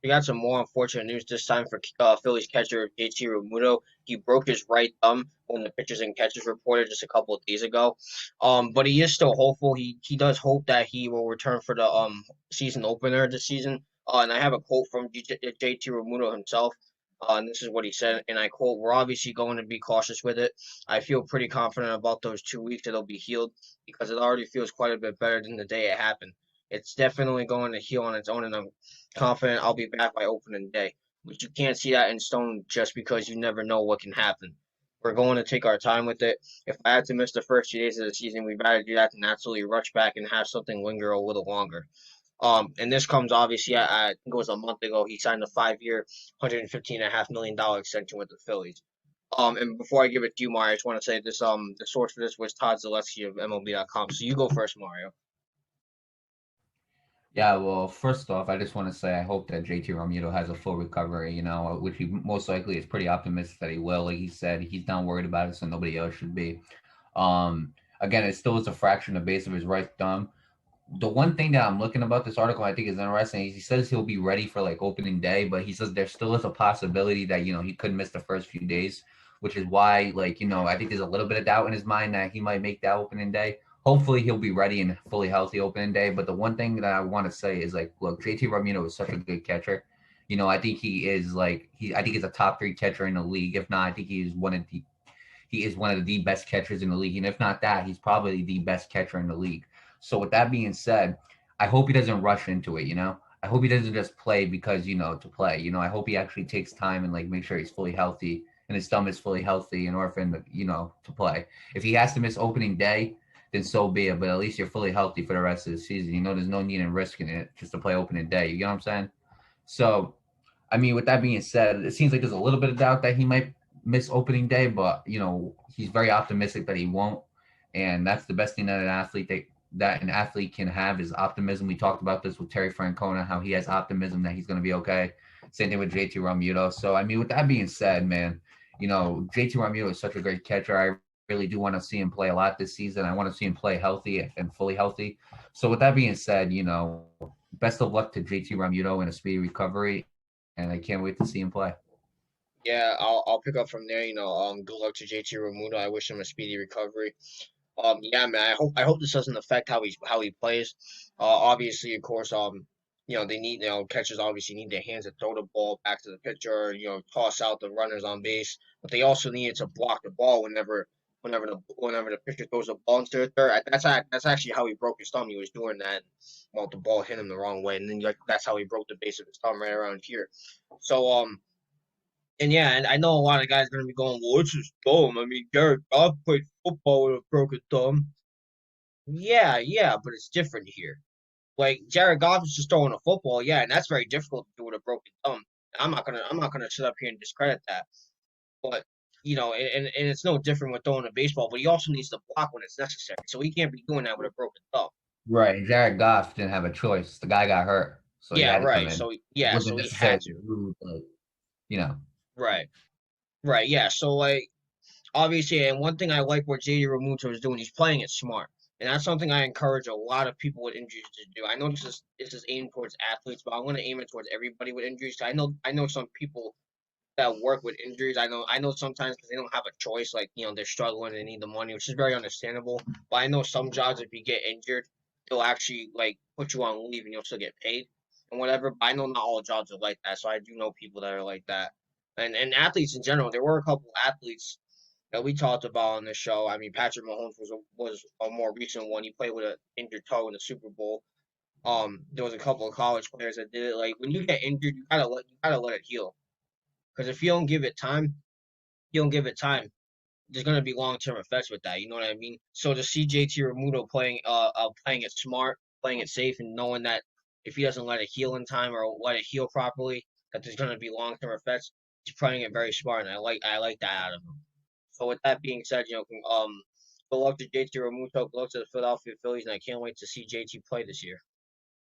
We got some more unfortunate news this time for Phillies catcher JT Realmuto. He broke his right thumb when the pitchers and catchers reported just a couple of days ago. But he is still hopeful. He does hope that he will return for the season opener this season. And I have a quote from JT Realmuto himself. And this is what he said, and I quote: "We're obviously going to be cautious with it. I feel pretty confident about those 2 weeks that it'll be healed because it already feels quite a bit better than the day it happened. It's definitely going to heal on its own, and I'm confident I'll be back by opening day. But you can't see that in stone just because you never know what can happen. We're going to take our time with it. If I had to miss the first few days of the season, we'd rather do that than absolutely rush back and have something linger a little longer." And this comes obviously, I think it was a month ago, he signed a 5 year, $115.5 million extension with the Phillies. And before I give it to you, Mario, I just want to say this. The source for this was Todd Zaleski of MLB.com. So you go first, Mario. Yeah, well, first off, I just want to say I hope that JT Realmuto has a full recovery, which he most likely is pretty optimistic that he will. Like he said, he's not worried about it, so nobody else should be. Again, it still is a fraction of the base of his right thumb. The one thing that I'm looking about this article I think is interesting is he says he'll be ready for like opening day, but he says there still is a possibility that he could miss the first few days, which is why I think there's a little bit of doubt in his mind that he might make that opening day. Hopefully he'll be ready and fully healthy opening day. But the one thing that I want to say is like, look, JT Romino is such a good catcher. I think he is like I think he's a top three catcher in the league. If not, I think he is one of the best catchers in the league. And if not that, he's probably the best catcher in the league. So with that being said, I hope he doesn't rush into it. I hope he doesn't just play because, to play. I hope he actually takes time and like make sure he's fully healthy and his thumb is fully healthy in order for him to play. If he has to miss opening day, then so be it. But at least you're fully healthy for the rest of the season. There's no need in risking it just to play opening day. You know what I'm saying? So I mean, with that being said, it seems like there's a little bit of doubt that he might miss opening day, but he's very optimistic that he won't, and that's the best thing that an athlete can have is optimism. We talked about this with Terry Francona, how he has optimism that he's going to be okay. Same thing with JT Realmuto. So I mean, with that being said, man, JT Realmuto is such a great catcher. I really do want to see him play a lot this season. I want to see him play healthy and fully healthy. So with that being said, best of luck to JT Realmuto and a speedy recovery, and I can't wait to see him play. Yeah, I'll pick up from there. Good luck to JT Remuto. I wish him a speedy recovery. Yeah, man. I hope this doesn't affect how he plays. Obviously, of course, they need catchers obviously need their hands to throw the ball back to the pitcher. Toss out the runners on base, but they also need to block the ball whenever the pitcher throws the ball into the third. That's actually how he broke his thumb. He was doing that. Well, the ball hit him the wrong way, and then like that's how he broke the base of his thumb right around here. So and yeah, and I know a lot of guys are gonna be going, well, it's his thumb. I mean, Jared Goff played football with a broken thumb. Yeah, yeah, but it's different here. Like Jared Goff is just throwing a football, yeah, and that's very difficult to do with a broken thumb. I'm not gonna sit up here and discredit that. But and it's no different with throwing a baseball, but he also needs to block when it's necessary. So he can't be doing that with a broken thumb. Right. And Jared Goff didn't have a choice. The guy got hurt, so he Yeah, had to come right. in. So It yeah, wasn't so he had necessarily to. rude, but you know. Right, right, yeah. So like obviously, and one thing I like what JD Realmuto is doing, he's playing it smart, and that's something I encourage a lot of people with injuries to do. I know this is aimed towards athletes, but I want to aim it towards everybody with injuries. I know some people that work with injuries. I know sometimes because they don't have a choice, like they're struggling and they need the money, which is very understandable. But I know some jobs, if you get injured, they'll actually like put you on leave and you'll still get paid and whatever. But I know not all jobs are like that, so I do know people that are like that, and athletes in general. There were a couple athletes that we talked about on the show. I mean, Patrick Mahomes was a more recent one. He played with an injured toe in the Super Bowl. There was a couple of college players that did it. Like when you get injured, you gotta let it heal. Because if you don't give it time. There's gonna be long term effects with that. You know what I mean? So to see JT Remuto playing it smart, playing it safe, and knowing that if he doesn't let it heal in time or let it heal properly, that there's gonna be long term effects. He's playing it very smart, and I like that out of him. So with that being said, good luck to JT Remuto, good luck to the Philadelphia Phillies, and I can't wait to see JT play this year.